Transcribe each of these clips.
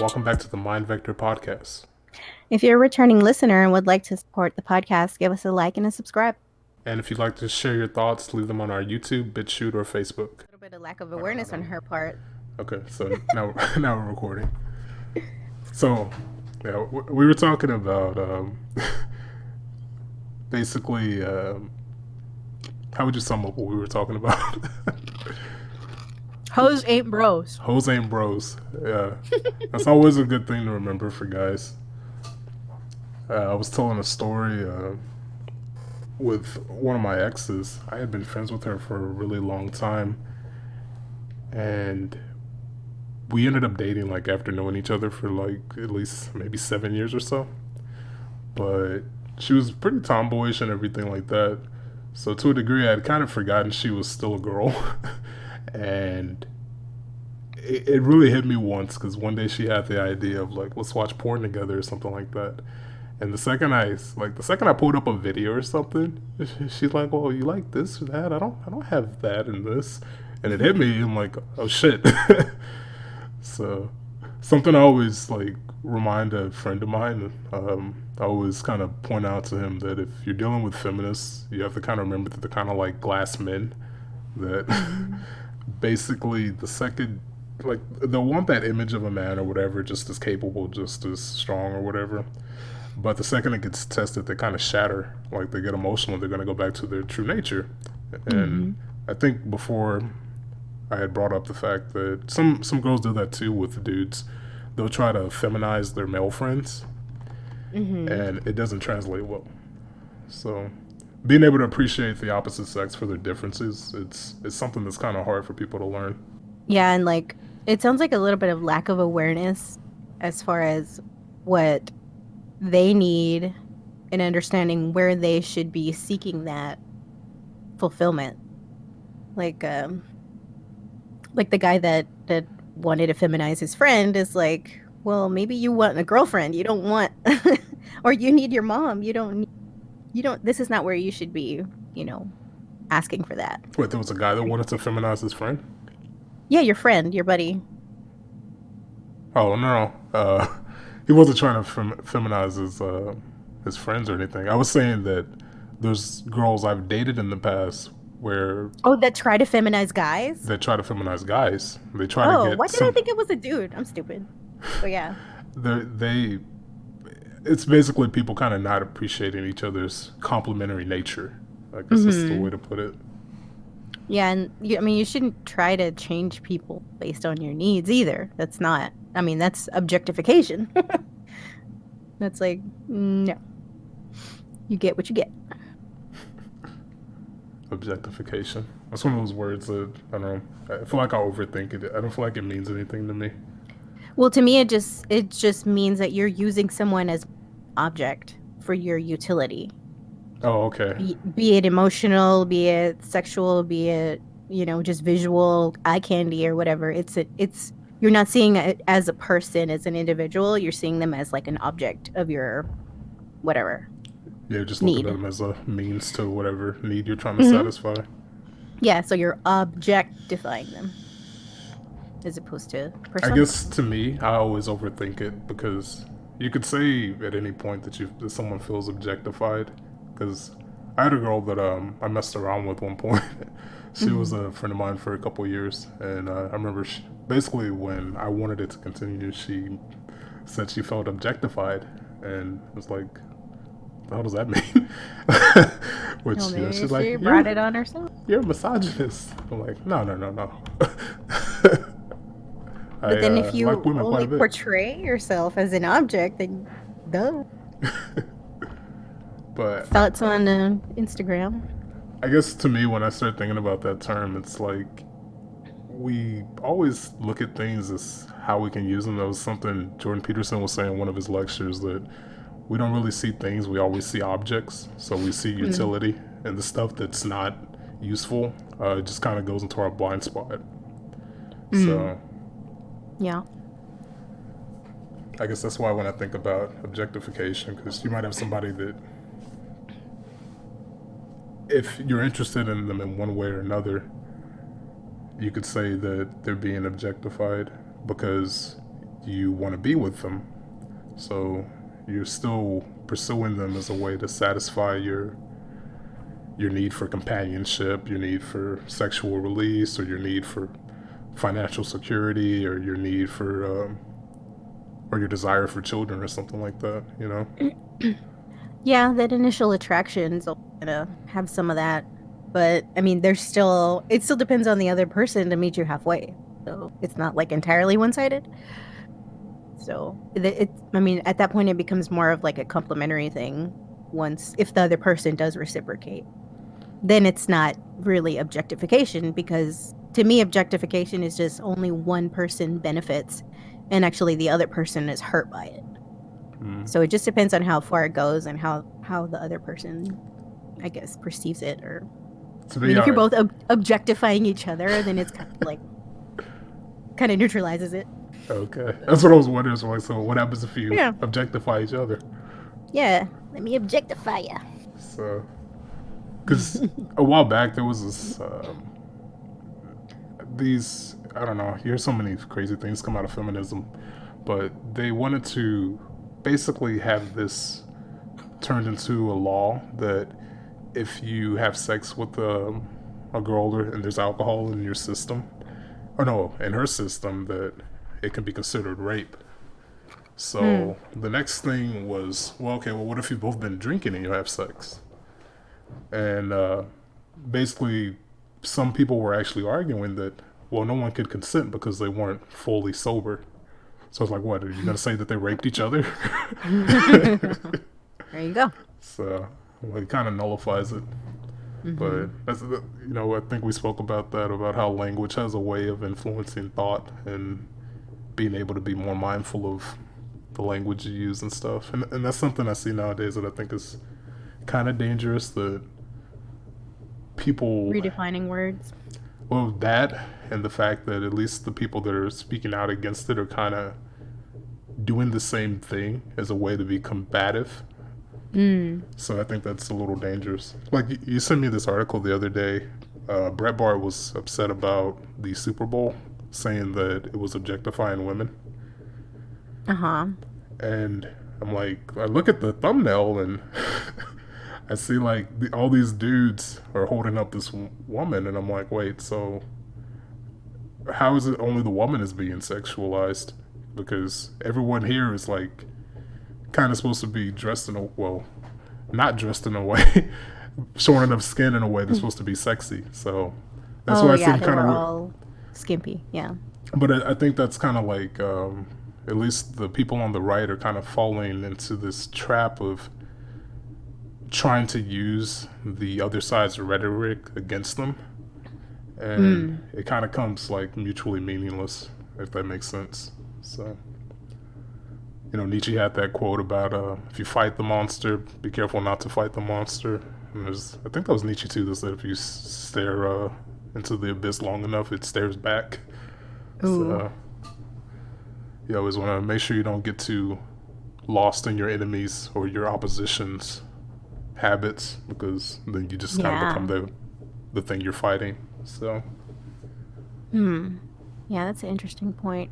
welcome back to the Mind Vector podcast. If you're a returning listener and would like to support the podcast, give us a like and a subscribe. And if you'd like to share your thoughts, leave them on our YouTube, BitChute, or Facebook. A little bit of lack of awareness on her part. Okay, so now now we're recording. So, yeah, we were talking about basically how would you sum up what we were talking about? Hoes ain't bros. Hoes ain't bros. Yeah, that's always a good thing to remember for guys. I was telling a story with one of my exes. I had been friends with her for a really long time, and we ended up dating like after knowing each other for like at least maybe 7 years or so. But she was pretty tomboyish and everything like that. So to a degree, I had kind of forgotten she was still a girl, and it really hit me once because one day she had the idea of like, let's watch porn together or something like that. And the second I pulled up a video or something, she's like, "Well, you like this or that? I don't have that in this." And it hit me. I'm like, "Oh shit!" So something I always like remind a friend of mine. I always kind of point out to him that if you're dealing with feminists, you have to kind of remember that they're kind of like glass men. That basically the second, like, they'll want that image of a man or whatever, just as capable, just as strong or whatever. But the second it gets tested, they kind of shatter. Like they get emotional. They're going to go back to their true nature. And I think before I had brought up the fact that some girls do that too with dudes. They'll try to feminize their male friends, and it doesn't translate well. So being able to appreciate the opposite sex for their differences, it's something that's kind of hard for people to learn. Yeah, and like it sounds like a little bit of lack of awareness as far as what they need and understanding where they should be seeking that fulfillment. Like like the guy that wanted to feminize his friend is like, well, maybe you want a girlfriend. You don't want or you need your mom. You don't this is not where you should be, asking for that. Wait, there was a guy that wanted to feminize his friend? Yeah, your friend, your buddy. Oh no, he wasn't trying to feminize his friends or anything. I was saying that there's girls I've dated in the past where Oh, that try to feminize guys? they try to feminize guys. They try to Oh, get why did I some. think it was a dude? I'm stupid. But yeah. They it's basically people kind of not appreciating each other's complementary nature. I guess that's the way to put it. Yeah, and you shouldn't try to change people based on your needs either. That's not, that's objectification. That's like, no. You get what you get. Objectification. That's one of those words that I don't know. I feel like I overthink it. I don't feel like it means anything to me. Well, to me, it just means that you're using someone as object for your utility. Oh, okay. Be it emotional, be it sexual, be it, just visual, eye candy or whatever. It's you're not seeing it as a person, as an individual. You're seeing them as like an object of your whatever Yeah, just looking at need. them as a means to whatever need you're trying to hmm satisfy. Yeah, so you're objectifying them as opposed to I person. guess to me, I always overthink it because you could say at any point that someone feels objectified. Because I had a girl that I messed around with one point. She was hmm a friend of mine for a couple of years, and I remember basically when I wanted it to continue, she said she felt objectified, and I was like, "What the hell does that mean?" Well, Which maybe she's like, she brought "You're it on herself. you're a misogynist." I'm like, "No, no, no, no." I But then if like you women quite only a bit. portray yourself as an object, then duh. But Thoughts on Instagram? I guess to me, when I start thinking about that term, it's like we always look at things as how we can use them. That was something Jordan Peterson was saying in one of his lectures, that we don't really see things, we always see objects. So we see Mm. utility, and the stuff that's not useful just kind of goes into our blind spot. Mm. So Yeah. I guess that's why when I think about objectification, because you might have somebody that, if you're interested in them in one way or another, you could say that they're being objectified because you want to be with them. So you're still pursuing them as a way to satisfy your need for companionship, your need for sexual release, or your need for financial security, or your need for or your desire for children, or something like that. You know. Yeah, that initial attraction's gonna have some of that. But I mean, it still depends on the other person to meet you halfway. So it's not like entirely one-sided. So I mean, at that point, it becomes more of like a complimentary thing if the other person does reciprocate. Then it's not really objectification, because to me, objectification is just only one person benefits and actually the other person is hurt by it. So it just depends on how far it goes and how the other person, I guess, perceives it. Or I mean, if you're both objectifying each other, then it's kind of neutralizes it. Okay, that's what I was wondering. So what happens if you objectify each other? Yeah, let me objectify you. So, because a while back there was this, I don't know, you hear so many crazy things come out of feminism, but they wanted to basically have this turned into a law that if you have sex with a girl and there's alcohol in your system, or no, in her system, that it can be considered rape. So the next thing was, well, what if you've both been drinking and you have sex? And basically, some people were actually arguing that, well, no one could consent because they weren't fully sober. So it's like, what, are you going to say that they raped each other? There you go. So it kind of nullifies it. But that's, I think we spoke about that, about how language has a way of influencing thought and being able to be more mindful of the language you use and stuff. And that's something I see nowadays that I think is kind of dangerous, that people redefining words. Well, that and the fact that at least the people that are speaking out against it are kind of doing the same thing as a way to be combative. So I think that's a little dangerous. Like, you sent me this article the other day. Brett Bart was upset about the Super Bowl, saying that it was objectifying women. And I'm like, I look at the thumbnail and I see like all these dudes are holding up this woman, and I'm like, wait, so how is it only the woman is being sexualized? Because everyone here is like kind of supposed to be dressed not dressed in a way, showing enough skin in a way that's supposed to be sexy. So that's why I seem kind of all skimpy. Yeah. But I think that's kind of like, at least the people on the right are kind of falling into this trap of trying to use the other side's rhetoric against them. And it kind of comes like mutually meaningless, if that makes sense. So, Nietzsche had that quote about if you fight the monster, be careful not to fight the monster. And I think that was Nietzsche too, that said if you stare into the abyss long enough, it stares back. So you always want to make sure you don't get too lost in your enemies or your opposition's habits, because then you just kind of become the thing you're fighting. So yeah, that's an interesting point.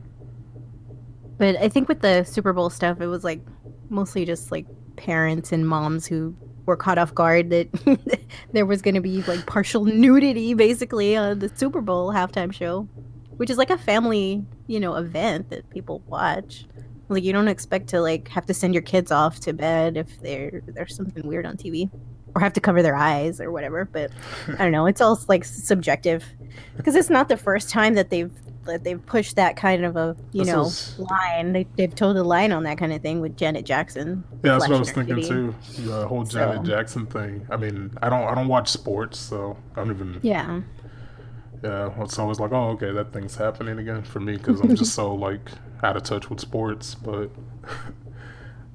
But I think with the Super Bowl stuff, it was like mostly just like parents and moms who were caught off guard that there was going to be like partial nudity basically on the Super Bowl halftime show, which is like a family, event that people watch. Like, you don't expect to like have to send your kids off to bed if there's something weird on TV, or have to cover their eyes or whatever. But I don't know, it's all like subjective, because it's not the first time that they've pushed that kind of a line. They've told a line on that kind of thing with Janet Jackson. Yeah, that's what I was thinking too. The whole Janet Jackson thing. I mean, I don't watch sports, so I don't even. Yeah. Yeah, it's always like, oh, okay, that thing's happening again for me, because I'm just so like out of touch with sports. But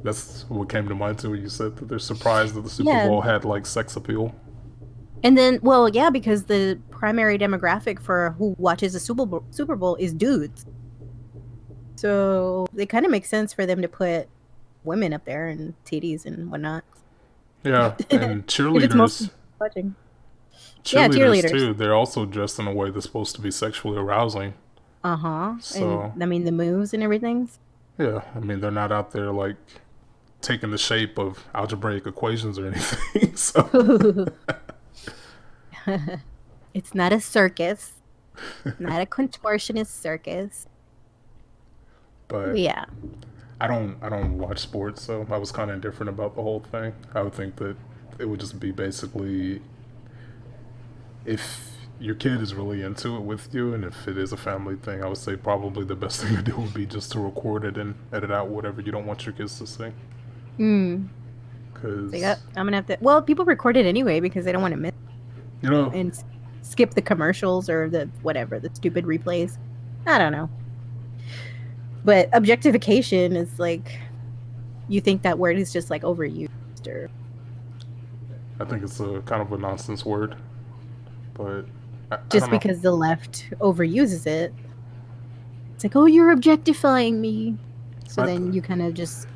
that's what came to mind too when you said that they're surprised that the Super Bowl had like sex appeal. And then, well, yeah, because the primary demographic for who watches the Super Bowl is dudes. So it kind of makes sense for them to put women up there and titties and whatnot. Yeah, and cheerleaders. Cheerleaders too. They're also dressed in a way that's supposed to be sexually arousing. So, and I mean, the moves and everything. Yeah, I mean, they're not out there like taking the shape of algebraic equations or anything. So, It's not a circus, not a contortionist circus. but Yeah. I don't watch sports, so I was kind of indifferent about the whole thing. I would think that it would just be basically if your kid is really into it with you, and if it is a family thing, I would say probably the best thing to do would be just to record it and edit out whatever you don't want your kids to see. Hmm. So Because yeah, I'm gonna have to. Well, people record it anyway because they don't want to miss you know, and skip the commercials or the whatever the stupid replays. I don't know. But objectification is like, you think that word is just like overused or I think it's a kind of a nonsense word, but I just don't know. because the left overuses it. It's like, oh, you're objectifying me. So I, then you kind of just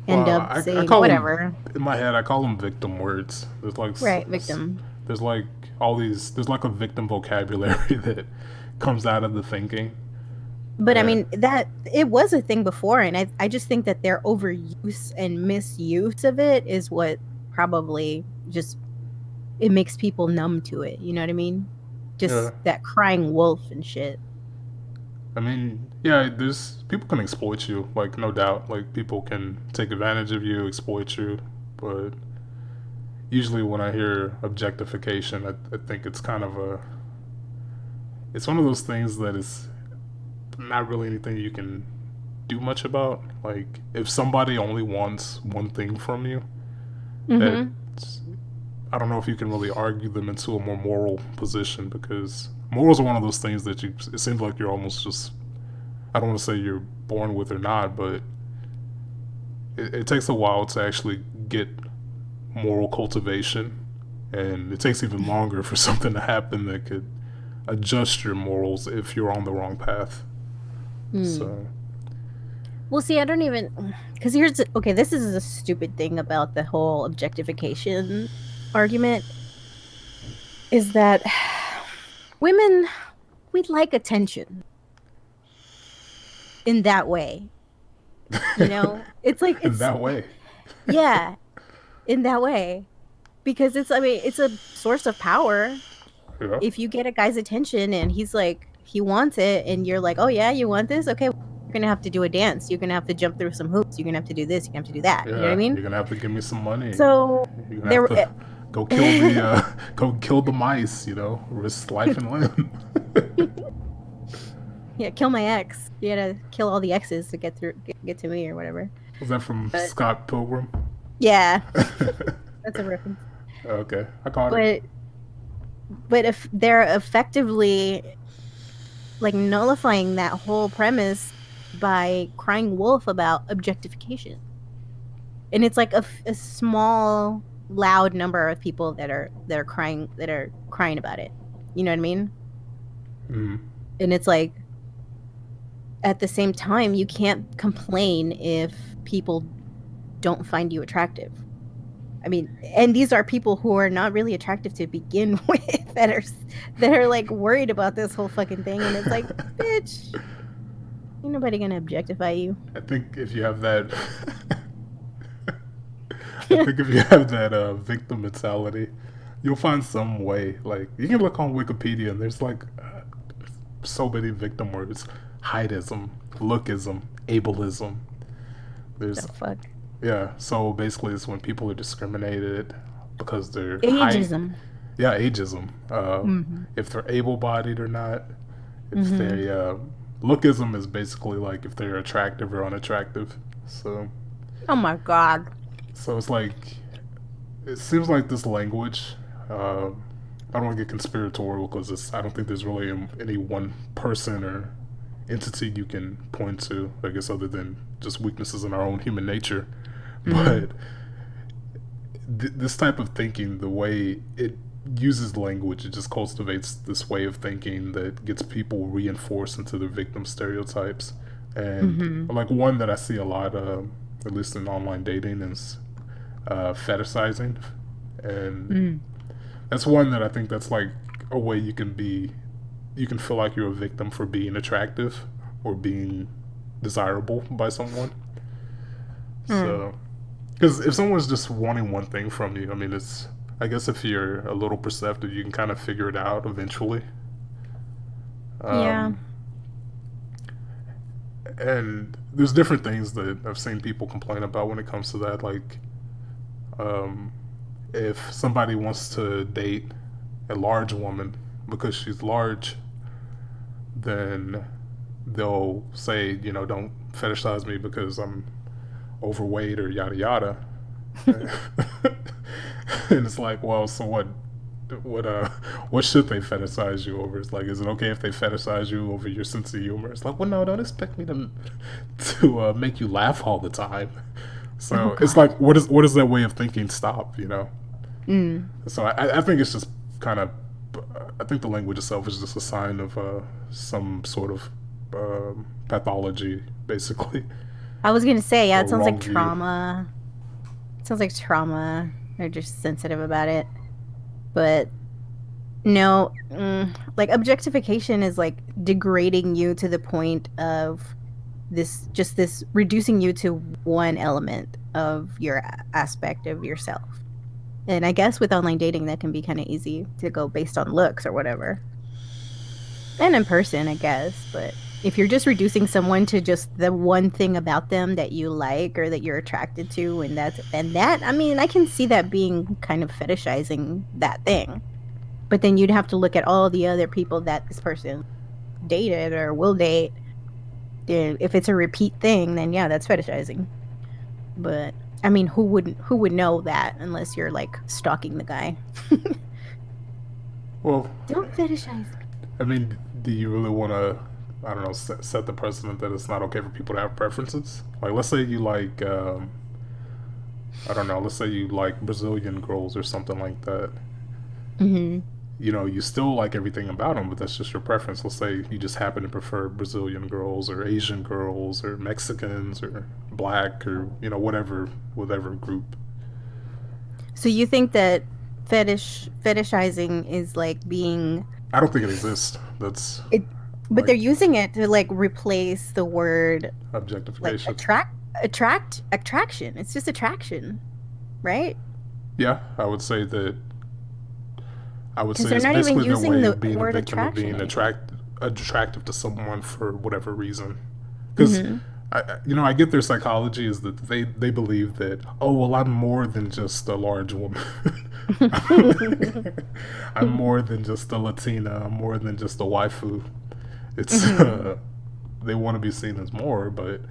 end well, up I saying call whatever. them in my head. I call them victim words. There's like Right, victim. there's like all these. There's like a victim vocabulary that comes out of the thinking. But I Uh, mean, that it was a thing before, and I just think that their overuse and misuse of it is what probably just it makes people numb to it. You know what I mean? yeah, Just that crying wolf and shit. I mean, yeah. There's people can exploit you, like no doubt. Like people can take advantage of you, exploit you. But usually, when I hear objectification, I think it's kind of a. It's one of those things that is not really anything you can do much about. Like if somebody only wants one thing from you, that Mm-hmm. I don't know if you can really argue them into a more moral position because morals are one of those things that you. It seems like you're almost just. I don't want to say you're born with or not, but it takes a while to actually get moral cultivation, and it takes even longer for something to happen that could adjust your morals if you're on the wrong path. Mm. So Well, see, I don't even because okay. This is a stupid thing about the whole objectification argument is that women we like attention in that way. You know, it's like in it's that way, yeah, in that way because it's I mean it's a source of power. yeah, If you get a guy's attention and he's like he wants it and you're like, oh yeah, you want this, okay, you're gonna have to do a dance, you're gonna have to jump through some hoops, you're gonna have to do this, you're gonna have to do that, you know what I yeah. mean? You're gonna have to give me some money. So You're gonna have there to go kill the mice. Risk life and limb. yeah, kill my ex, you gotta kill all the exes to get to me or whatever. Was that from But Scott Pilgrim? yeah, that's a reference. Okay, I caught it. But if they're effectively like nullifying that whole premise by crying wolf about objectification, and it's like a small loud number of people that are crying about it, you know what I mean? Mm. And it's like at the same time you can't complain if people don't find you attractive. I mean, and these are people who are not really attractive to begin with that are like worried about this whole fucking thing, and it's like, bitch, ain't nobody gonna objectify you. I think if you have that, I think if you have that victim mentality, you'll find some way. Like you can look on Wikipedia, and there's like so many victim words: heightism, lookism, ableism. There's The fuck, yeah. So basically, it's when people are discriminated because they're height. ageism. Yeah, ageism. Mm-hmm. If they're able-bodied or not. If Mm-hmm. they lookism is basically like if they're attractive or unattractive. So Oh my god. so it's like it seems like this language. I don't want to get conspiratorial because I don't think there's really any one person or entity you can point to. I guess other than just weaknesses in our own human nature, Mm-hmm. but this type of thinking, the way it uses language, it just cultivates this way of thinking that gets people reinforced into the victim stereotypes. And Mm-hmm. like one that I see a lot, at least in online dating, is fetishizing, and Mm. that's one that I think that's like a way you can feel like you're a victim for being attractive or being desirable by someone. Mm. So, because if someone's just wanting one thing from you, I mean, it's, I guess if you're a little perceptive, you can kind of figure it out eventually. Yeah. Um, and there's different things that I've seen people complain about when it comes to that. Like, um, if somebody wants to date a large woman because she's large, then they'll say, don't fetishize me because I'm overweight or yada yada. And it's like, well, so what? What what should they fetishize you over? It's like, is it okay if they fetishize you over your sense of humor? It's like, well, no, don't expect me to make you laugh all the time. Oh So it's God. like, what is that way of thinking? Stop, Mm. So I think it's just kind of, I think the language itself is just a sign of some sort of pathology, basically, I was gonna say, yeah, or it sounds like wrong view. trauma. It sounds like trauma. They're just sensitive about it. But no, like objectification is like degrading you to the point of this reducing you to one element of your aspect of yourself. And I guess with online dating, that can be kind of easy to go based on looks or whatever. And in person, I guess. But if you're just reducing someone to just the one thing about them that you like or that you're attracted to, I mean, I can see that being kind of fetishizing that thing. But then you'd have to look at all the other people that this person dated or will date. If it's a repeat thing, then yeah, that's fetishizing. But I mean, who would know that unless you're like stalking the guy? Well, Don't fetishize. I mean, do you really want to, I don't know, set the precedent that it's not okay for people to have preferences? Like, let's say you like, I don't know, let's say you like Brazilian girls or something like that. Hmm. You still like everything about them, but that's just your preference. Let's say you just happen to prefer Brazilian girls or Asian girls or Mexicans or black or, whatever group. So you think that fetishizing is like being I don't think it exists. That's it, but like they're using it to like replace the word like objectification. attraction. It's just attraction, right? Yeah, I would Because say they're it's not even basically their using way the of being a word victim of attraction being anymore. attractive to someone for whatever reason. Because Hmm. I get their psychology is that they believe that, oh well, I'm more than just a large woman. I'm more than just a Latina. I'm more than just a waifu. It's Hmm. they want to be seen as more, but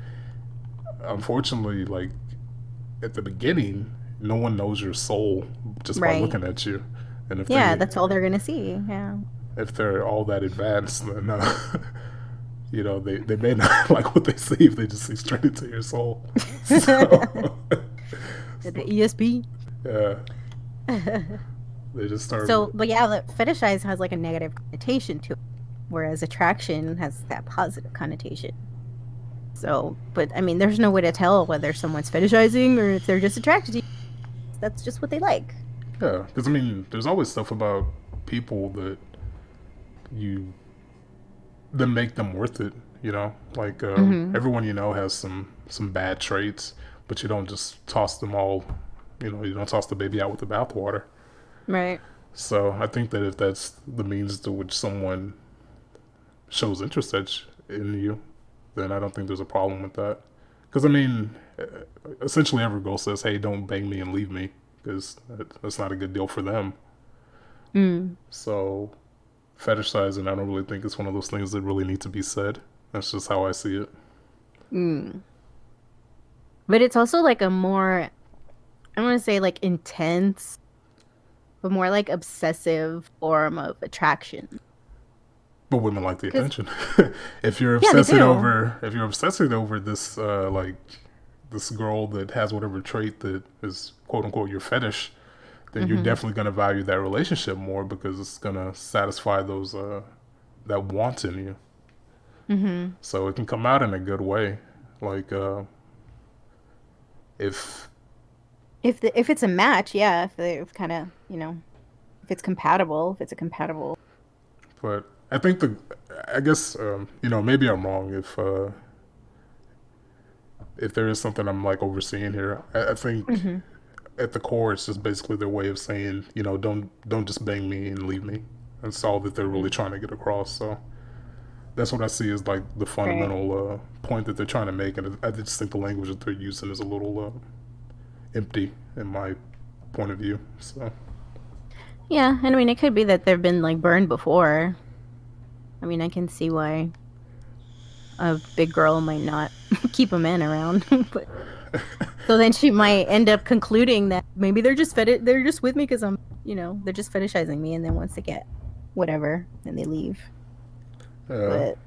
unfortunately, like at the beginning, no one knows your soul just by Right. looking at you. And Yeah, that's all they're gonna see. Yeah. if they're all that advanced, then they may not like what they see if they just see straight into your soul. So, The so ESP. yeah, they just start. So, but yeah, fetishize has like a negative connotation to it, whereas attraction has that positive connotation. So, but I mean, there's no way to tell whether someone's fetishizing or if they're just attracted to you. That's just what they like. Yeah, because I mean, there's always stuff about people you that make them worth it. Like Hmm. everyone has some bad traits, but you don't just toss them all. You don't toss the baby out with the bathwater. Right. So I think that if that's the means to which someone shows interest in you, then I don't think there's a problem with that. Because I mean, essentially every girl says, "Hey, don't bang me and leave me," because that's not a good deal for them. Mm. So fetishizing, I don't really think it's one of those things that really need to be said. That's just how I see it. Mm. But it's also like a more, I want to say like intense, but more like obsessive form of attraction. But women like the Because, attention. yeah, they do. If you're obsessing over this like this girl that has whatever trait that is quote unquote your fetish, then you're Hmm. definitely gonna value that relationship more because it's gonna satisfy those that want in you. Hmm. So it can come out in a good way. Like if If it's a match, yeah, if they kind of, if it's compatible, if it's a compatible. but I think I guess maybe I'm wrong if there is something I'm like overseeing here, I think Hmm. at the core it's just basically their way of saying, don't just bang me and leave me. That's all that they're really trying to get across. So that's what I see as like the Right. fundamental point that they're trying to make, and I just think the language that they're using is a little empty in my point of view. So Yeah, and I mean, it could be that they've been like burned before. I mean, I can see why a big girl might not keep a man around, but so then she might end up concluding that maybe they're just with me because they're just fetishizing me, and then once they get whatever, then they leave. yeah, But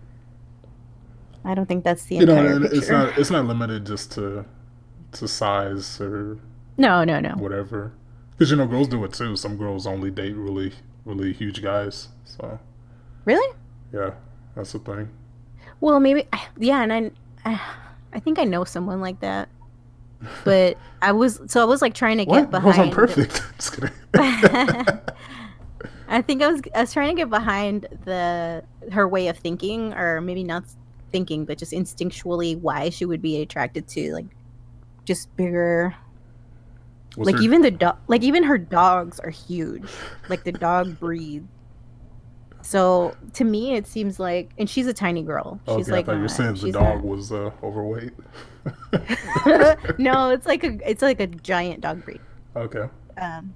I don't think that's the entire and it's picture. not limited just to size or No, no, no. whatever. Because girls do it too. Some girls only date really huge guys. So Really? yeah, that's the thing. Well, maybe yeah, and I think I know someone like that. But I was like trying to get What girls aren't behind perfect? Just kidding. I think I was trying to get behind the her way of thinking, or maybe not thinking, but just instinctually why she would be attracted to like just bigger, What's like her? even the dog, like even her dogs are huge, like the dog breed. So to me, it seems like, and she's a tiny girl. She's Okay, I like thought you were not. saying the She's dog not. was overweight. No, it's like a giant dog breed. Okay. Um,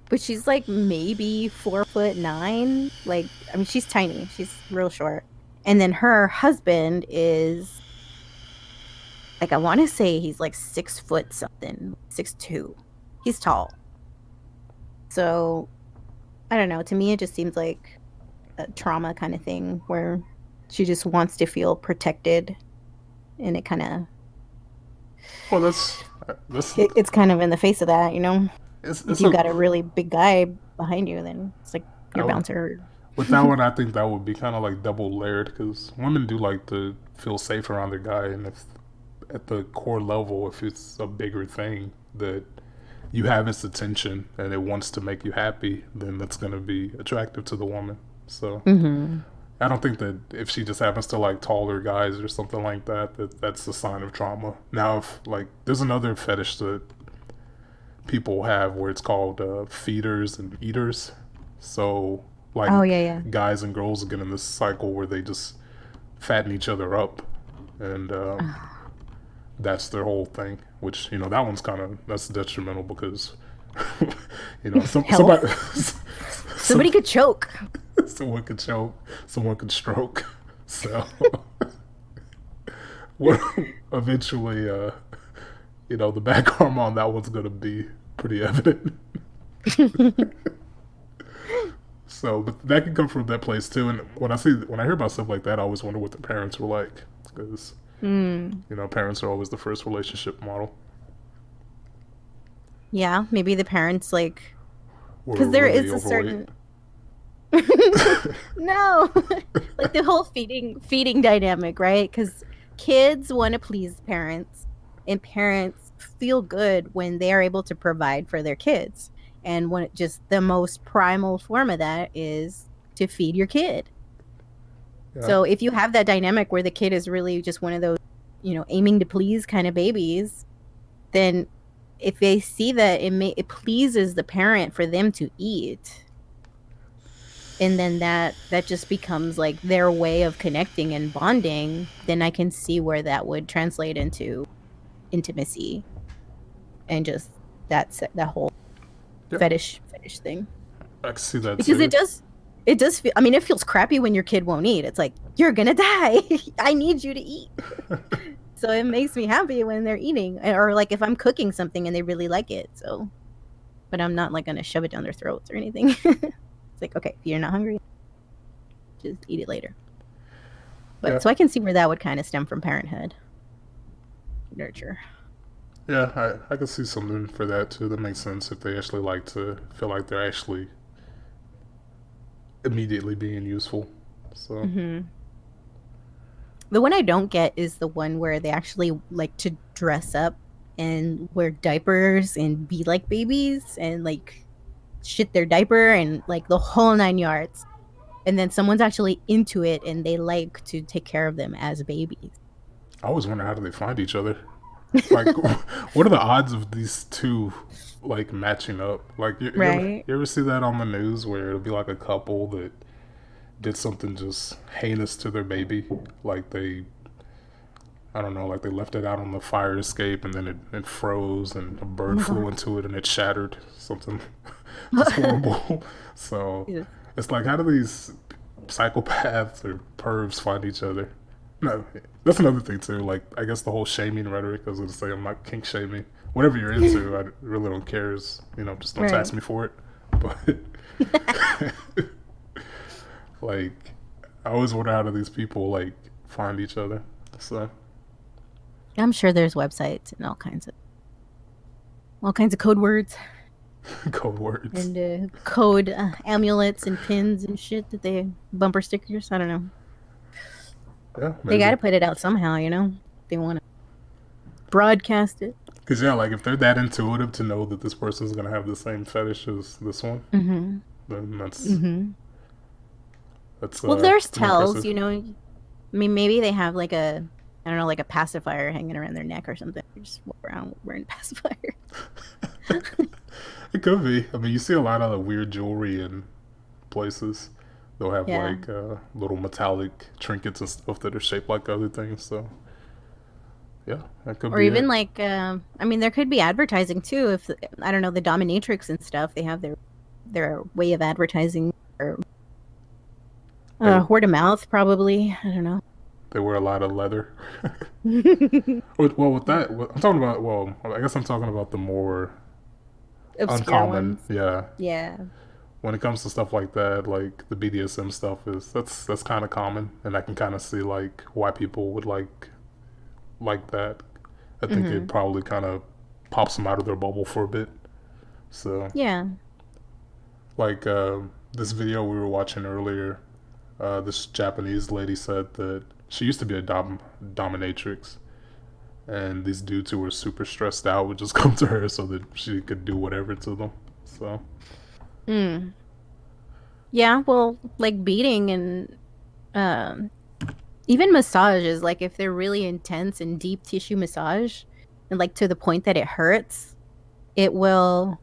but she's like maybe 4'9". Like, I mean, she's tiny. She's real short. And then her husband is like, I want to say he's like 6 foot something, 6'2". He's tall. So I don't know. To me, it just seems like a trauma kind of thing where she just wants to feel protected, and it kind of Well, that's it's kind of in the face of that, you know. If it's you a. got a really big guy behind you, then it's like I you're would, bound to hurt. with that one, I think that would be kind of like double layered because women do like to feel safe around their guy, and if at the core level, if it's a bigger thing that you have its attention and it wants to make you happy, then that's going to be attractive to the woman. So Hmm. I don't think that if she just happens to like taller guys or something like that, that's a sign of trauma. Now, if like there's another fetish that people have where it's called feeders and eaters. So like Oh, yeah, yeah. guys and girls get in this cycle where they just fatten each other up, and that's their whole thing. Which that one's that's detrimental because somebody Health. Somebody could choke. someone could choke, someone could stroke. So what eventually the back arm on that one's gonna be pretty evident. So, but that can come from that place too. And when I hear about stuff like that, I always wonder what the parents were like, because Mm. parents are always the first relationship model. Yeah, maybe the parents like, Were because there really is a overweight. certain no, like the whole feeding dynamic, right? Because kids want to please parents, and parents feel good when they are able to provide for their kids. And when just the most primal form of that is to feed your kid. Yeah. So if you have that dynamic where the kid is really just one of those, aiming to please kind of babies, then if they see that it pleases the parent for them to eat, and then that just becomes like their way of connecting and bonding, then I can see where that would translate into intimacy and just that whole Yeah. fetish thing. I can see that Because too. it does feel, I mean, it feels crappy when your kid won't eat. It's like, you're gonna die. I need you to eat. So it makes me happy when they're eating, or like if I'm cooking something and they really like it. So, but I'm not like gonna shove it down their throats or anything. It's like, okay, if you're not hungry, just eat it later. Yeah. But so I can see where that would kind of stem from parenthood, nurture. Yeah, I can see something for that too. That makes sense if they actually like to feel like they're actually immediately being useful. So Hmm. The one I don't get is the one where they actually like to dress up and wear diapers and be like babies and like shit their diaper and like the whole 9 yards. And then someone's actually into it and they like to take care of them as babies. I always wonder how do they find each other. Like, what are the odds of these two like matching up? Like, Right. you ever see that on the news where it'll be like a couple that did something just heinous to their baby, like they, I don't know, like they left it out on the fire escape and then it froze and a Oh bird my flew god. into it and it shattered something just horrible. So Yeah. it's like, how do these psychopaths or pervs find each other? No, that's another thing too. Like, I guess the whole shaming rhetoric. I was gonna say, I'm not kink shaming. Whatever you're into, I really don't care. Just don't Right. ask me for it. But like, I always wonder how do these people like find each other. So I'm sure there's websites and all kinds of code words code words. and code amulets and pins and shit that they bumper stickers. I don't know. Yeah, They got maybe. to put it out somehow, you know. They want to broadcast it. Because yeah, like if they're that intuitive to know that this person's gonna have the same fetish as this one, Mm-hmm. then Mm-hmm. that's Well, there's pretty tells, impressive. you know. I mean, maybe they have like a, I don't know, like a pacifier hanging around their neck or something. They just walk around wearing pacifier. It could be. I mean, you see a lot of weird jewelry in places. They'll have Yeah. like little metallic trinkets and stuff that are shaped like other things. So yeah, that could Or be even it. like, I mean, there could be advertising too. If I don't know, the dominatrix and stuff, they have their way of advertising or They word of mouth, probably. I don't know. they wear a lot of leather. Well, with that, I'm talking about. Well, I guess I'm talking about the more Obscure uncommon. ones. Yeah, Yeah. when it comes to stuff like that, like the BDSM stuff is that's kind of common, and I can kind of see like why people would like that. I think it Hmm. probably kind of pops them out of their bubble for a bit. So Yeah. like this video we were watching earlier, this Japanese lady said that she used to be a dominatrix, and these dudes who were super stressed out would just come to her so that she could do whatever to them. So Mm. Yeah. Well, like beating and um, even massages, like if they're really intense and deep tissue massage, and like to the point that it hurts, it will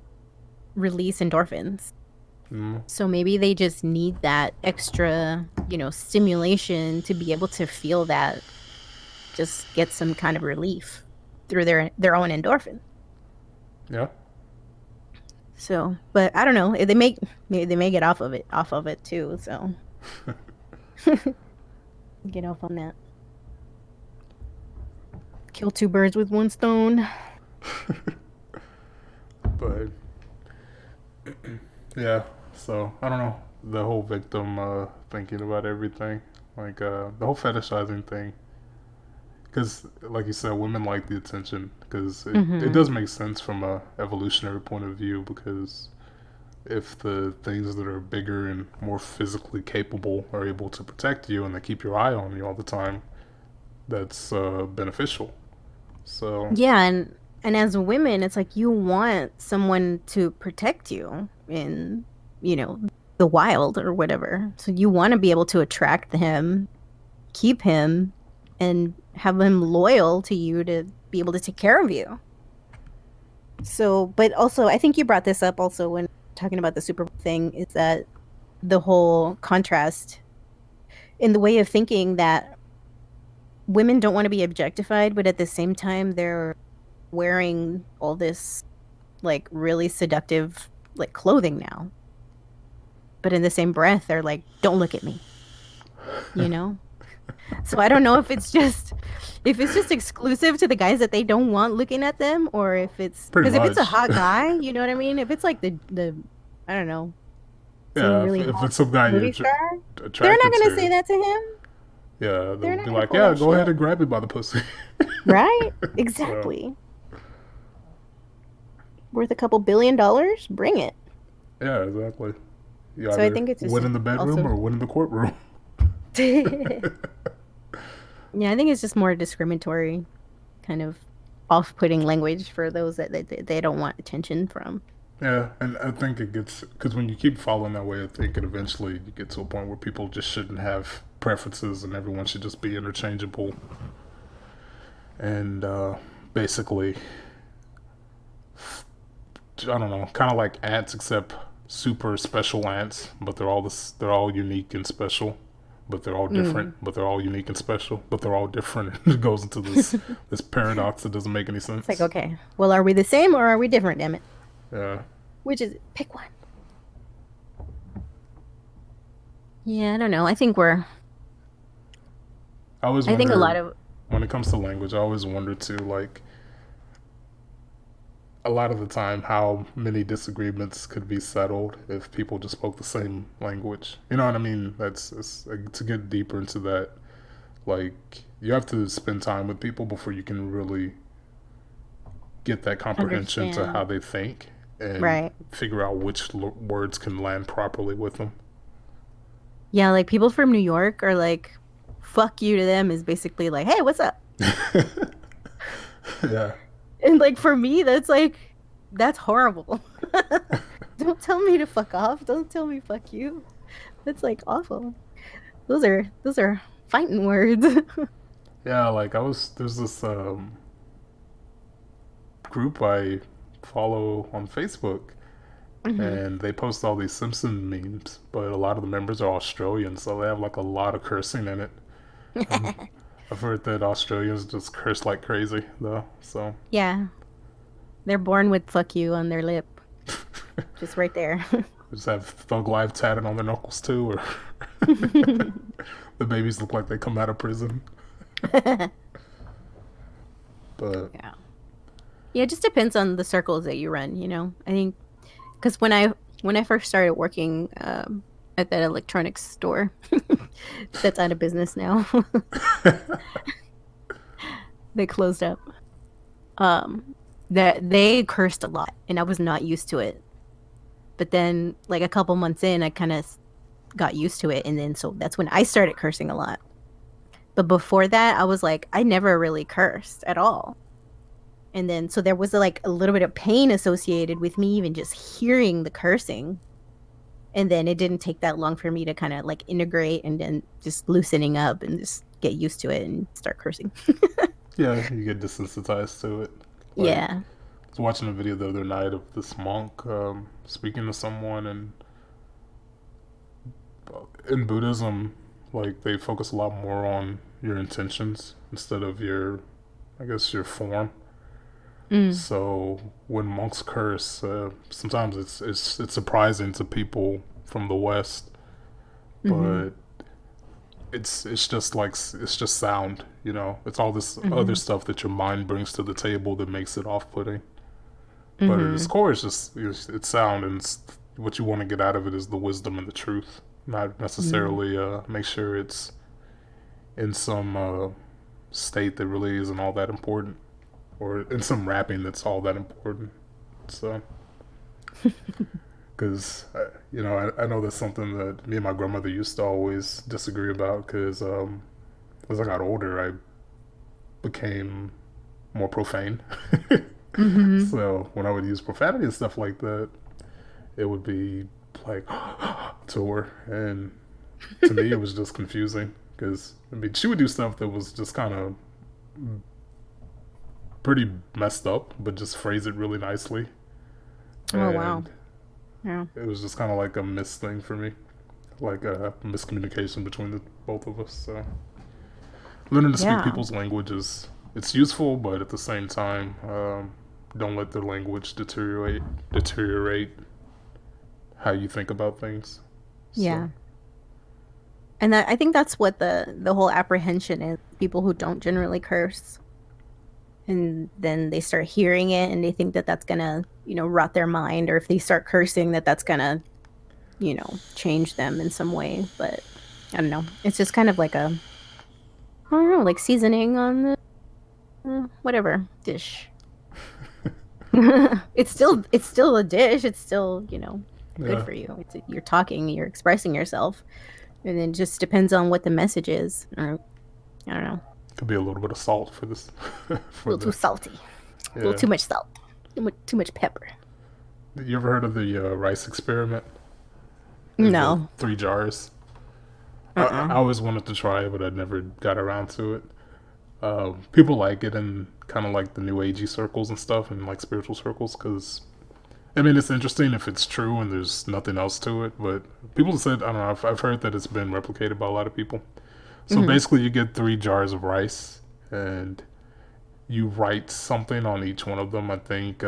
release endorphins. mm, So maybe they just need that extra, stimulation to be able to feel that, just get some kind of relief through their own endorphin. yeah, So, but I don't know. Maybe they may get off of it too. So get off on that. Kill two birds with one stone. but yeah. So I don't know the whole victim thinking about everything, like the whole fetishizing thing. Because, like you said, women like the attention. Because it Hmm. does make sense from a evolutionary point of view. Because if the things that are bigger and more physically capable are able to protect you and they keep your eye on you all the time, that's beneficial. So Yeah, and as women, it's like you want someone to protect you in, you know, the wild or whatever. So you want to be able to attract him, keep him, and have him loyal to you to be able to take care of you. So, but also, I think you brought this up also when talking about the Super Bowl thing, is that the whole contrast in the way of thinking that women don't want to be objectified, but at the same time, they're wearing all this like really seductive like clothing now. But in the same breath, they're like, don't look at me, you know? So I don't know if it's just exclusive to the guys that they don't want looking at them, or if it's pretty because if it's a much, hot guy, you know what I mean? If it's like the I don't know, some yeah. really If hot it's some guy you're movie star, they're not attracted gonna say to, that to him. yeah, they'll They're not be gonna like, pull yeah, that go ahead shit. and grab me by the pussy. Right? So Exactly. Worth a couple $1 billion? Bring it. yeah, exactly. You So I either think it's just win in the bedroom also or win in the courtroom. yeah, I think it's just more discriminatory, kind of off-putting language for those that they don't want attention from. Yeah, and I think it gets because when you keep following that way, I think it eventually you get to a point where people just shouldn't have preferences and everyone should just be interchangeable. And basically, I don't know, kind of like ants, except super special ants, but they're all unique and special, but they're all Mm. different, but they're all unique and special, but they're all different. It goes into this paradox that doesn't make any It's like, sense. okay, well, are we the same or are we different, damn it? Yeah, Which is pick one. Yeah, I don't know. I think we're I always I think a lot wonder of when it comes to language. I always wonder too, like a lot of the time how many disagreements could be settled if people just spoke the same language. You know what I mean? Like, to get deeper into that. Like you have to spend time with people before you can really get that comprehension to how understand. they think and Right. figure out which words can land properly with them. Yeah, like people from New York are like, fuck you to them is basically like, hey, what's up? Yeah. And like for me, that's like, that's horrible. Don't tell me to fuck off. Don't tell me fuck you. That's like awful. Those are fighting words. Yeah, like there's this group I follow on Facebook, Hmm. and they post all these Simpson memes, but a lot of the members are Australian, so they have like a lot of cursing in it. And I've heard that Australians just curse like crazy, though. So Yeah, they're born with fuck you on their lip, just right there. just have Thug Life tatted on their knuckles too, or the babies look like they come out of prison. But Yeah. Yeah, it just depends on the circles that you run, you know. I think because when I first started working at that electronics store that's out of business now, they closed up. Um, that they cursed a lot, and I was not used to it. But then, like a couple months in, I kind of got used to it, and then so that's when I started cursing a lot. But before that, I was like, I never really cursed at all. And then so there was like a little bit of pain associated with me even just hearing the cursing. And then it didn't take that long for me to kind of like integrate and then just loosening up and just get used to it and start cursing. yeah, you get desensitized to it. Like Yeah. I was watching a video the other night of this monk speaking to someone, and in Buddhism, like they focus a lot more on your intentions instead of your, I guess, your form. Mm. So when monks curse, sometimes it's surprising to people from the West, Mm-hmm. but it's just like it's just sound, you know. It's all this other Mm-hmm. stuff that your mind brings to the table that makes it off-putting. But at its Mm-hmm. core, it's sound, and what you want to get out of it is the wisdom and the truth, not Mm-hmm. necessarily make sure it's in some state that really isn't all that important, or in some rapping that's all that important. So, because you know, I know that's something that me and my grandmother used to always disagree about. Because as I got older, I became more profane. Mm-hmm. So when I would use profanity and stuff like that, it would be like to her, and to me, it was just confusing. Because I mean, she would do stuff that was just kind of pretty messed up, but just phrase it really nicely, Oh wow. and Yeah. it was just kind of like a miss thing for me, like a miscommunication between the both of us. So learning to speak Yeah. people's languages, it's useful, but at the same time, don't let the language deteriorate how you think about things. So Yeah. And that I think that's what the whole apprehension is. People who don't generally curse and then they start hearing it and they think that that's gonna, rot their mind, or if they start cursing that that's gonna, change them in some way. But I don't know. It's just kind of like I don't know, like seasoning on the whatever dish. it's so still it's still a dish. It's still, good yeah, for you. You're talking, you're expressing yourself, and then just depends on what the message is. Or I don't know. could be a little bit of salt for this A for little too the salty. A little yeah. too much salt. Too much pepper. You ever heard of the rice experiment? The No. 3 jars. I Uh-uh. always wanted to try it, but I never got around to it. People like it in kind of like the new agey circles and stuff, and like spiritual circles, because I mean it's interesting if it's true and there's nothing else to it. But people have said, I don't know, I've heard that it's been replicated by a lot of people. So Hmm. basically, you get 3 jars of rice, and you write something on each one of them. I think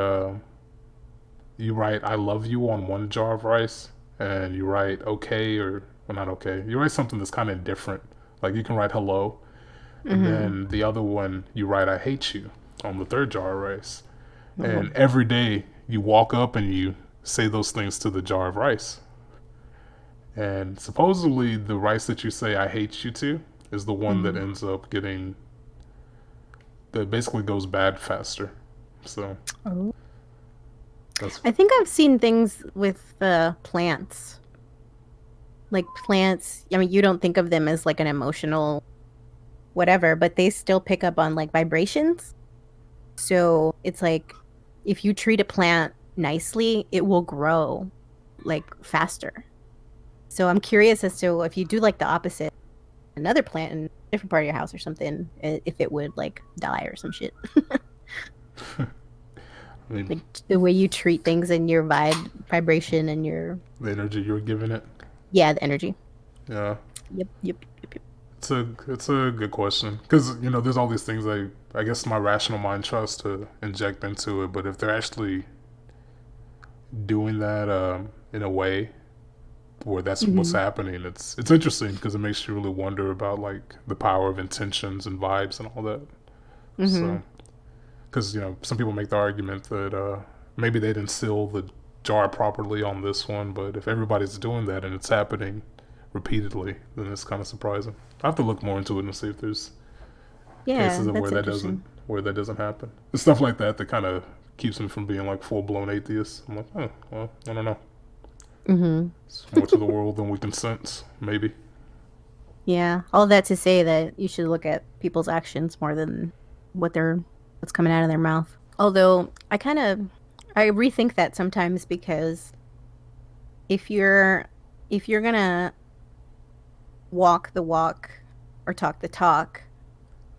you write "I love you" on one jar of rice, and you write "okay" or well, not okay. You write something that's kind of different. Like you can write "hello," and Hmm. then the other one you write "I hate you" on the third jar of rice. Hmm. And every day you walk up and you say those things to the jar of rice. And supposedly the rice that you say "I hate you" to is the one that Hmm. ends up getting that basically goes bad faster. So Oh. that's I think I've seen things with plants. Like plants, I mean, you don't think of them as like an emotional whatever, but they still pick up on like vibrations. So it's like if you treat a plant nicely, it will grow like faster. So I'm curious as to if you do like the opposite, another plant in a different part of your house or something, if it would like die or some shit. I mean Like the way you treat things and your vibration and your the energy you're giving it. yeah, the energy. Yeah, Yep, yep, yep, yep. it's a good question because there's all these things I guess my rational mind tries to inject into it, but if they're actually doing that in a way where that's what's Hmm. happening, it's interesting because it makes you really wonder about like the power of intentions and vibes and all that. Hmm. So because some people make the argument that maybe they didn't seal the jar properly on this one, but if everybody's doing that and it's happening repeatedly, then it's kind of surprising. I have to look more into it and see if there's Yeah, cases of that's interesting. where that doesn't happen. It's stuff like that that kind of keeps me from being like full blown atheist. I'm like, oh well, I don't know. Hmm. It's more to the world than we can sense, maybe. Yeah, all that to say that you should look at people's actions more than what's coming out of their mouth. Although I rethink that sometimes because if you're if you're gonna walk the walk or talk the talk,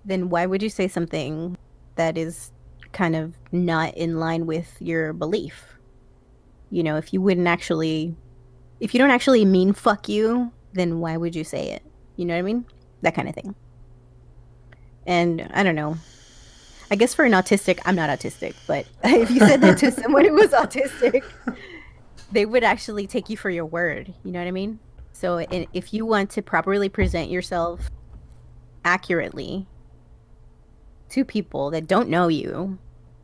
then why would you say something that is kind of not in line with your belief? If you wouldn't actually if you don't actually mean fuck you, then why would you say it? You know what I mean? That kind of thing. And I don't know. I guess for an autistic, I'm not autistic, but if you said that to someone who was autistic, they would actually take you for your word. You know what I mean? So if you want to properly present yourself accurately to people that don't know you,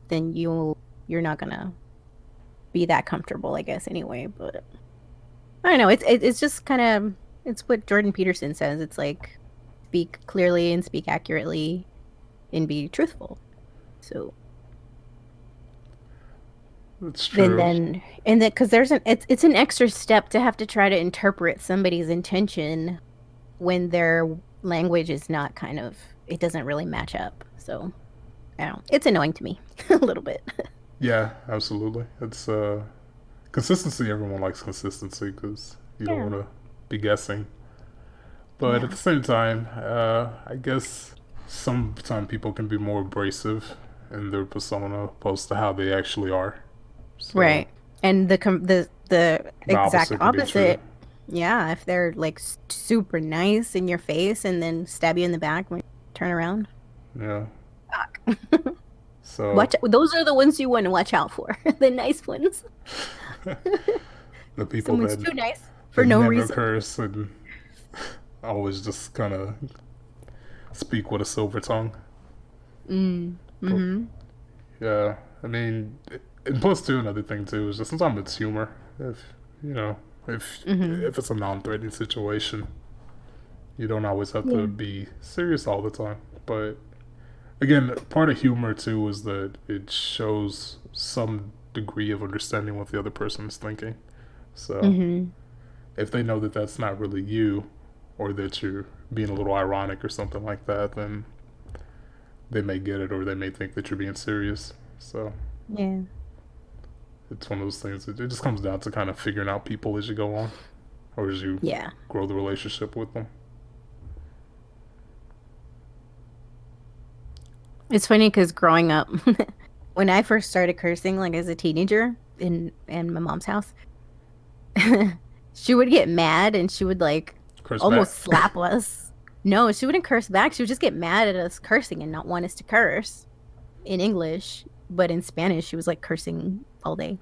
then you're not gonna be that comfortable, I guess, anyway. But I don't know. It's just kind of it's what Jordan Peterson says. It's like speak clearly and speak accurately and be truthful. So It's then true. then and then because it's an extra step to have to try to interpret somebody's intention when their language is not kind of it doesn't really match up. So I don't know. It's annoying to me a little bit. Yeah, absolutely. It's consistency. Everyone likes consistency because you don't Yeah. want to be guessing. But at Yeah. the same time, I guess sometimes people can be more abrasive in their persona opposed to how they actually are. So Right. And the the exact opposite could be true. opposite. Yeah, if they're like super nice in your face and then stab you in the back when you turn around. Yeah. Fuck. So Watch those are the ones you want to watch out for. The nice ones. the people Someone's that too nice for that no never reason. curse and always just kind of speak with a silver tongue. Mm. But Mm-hmm. yeah, I mean, and plus too another thing too is just sometimes it's humor. If you know, Mm-hmm. if it's a non-threatening situation, you don't always have to Yeah. be serious all the time. But again, part of humor too is that it shows some degree of understanding what the other person is thinking. So Mm-hmm. if they know that that's not really you, or that you're being a little ironic or something like that, then they may get it, or they may think that you're being serious. So Yeah. it's one of those things. It just comes down to kind of figuring out people as you go on, or as you Yeah. grow the relationship with them. It's funny because growing up, when I first started cursing, like as a teenager in my mom's house, she would get mad and she would like Curse back. almost slap us. No, she wouldn't curse back. She would just get mad at us cursing and not want us to curse in English, but in Spanish, she was like cursing all day.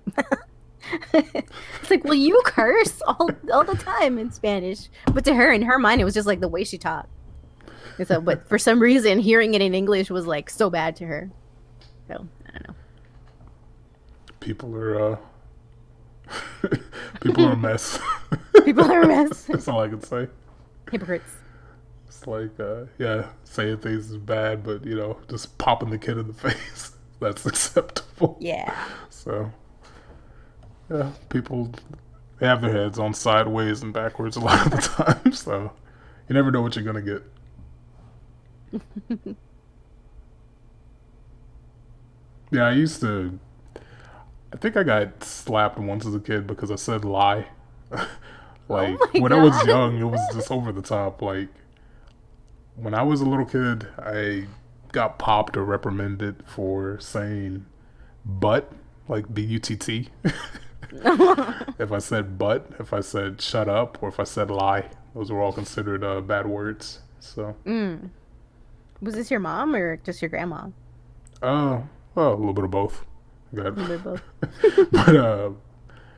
It's like, well, you curse all the time in Spanish, but to her, in her mind, it was just like the way she talked. And so, but for some reason, hearing it in English was like so bad to her. So I don't People are people are a mess. know. People are a mess. That's all I can say. Hypocrites. It's like, yeah, saying things is bad, but just popping the kid in the face, that's acceptable. Yeah. So, yeah, people, they have their heads on sideways and backwards a lot of the time, so you never know what you're gonna get. Yeah, I think I got slapped once as a kid because I said lie. Oh Like, my when I was god. young, it was just over the top. Like, when I was a little kid, I got popped or reprimanded for saying but, like butt. If I said but, if I said shut up, or if I said lie, those were all considered bad words. So, Mm. Was this your mom or just your grandma? uh, well, a little bit of both. Got, A little bit both. but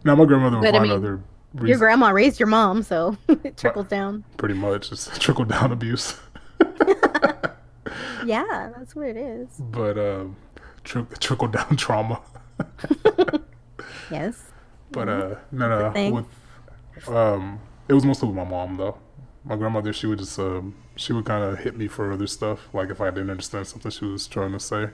now my grandmother would But I find mean, other your reasons. grandma raised your mom, so it trickles down. Pretty much, it's trickle down abuse. Yeah, that's what it is. But trickle down trauma. Yes. But Mhm. no, It's a no, thing. it was mostly with my mom though. My grandmother, she would just she would kind of hit me for other stuff, like if I didn't understand something she was trying to say.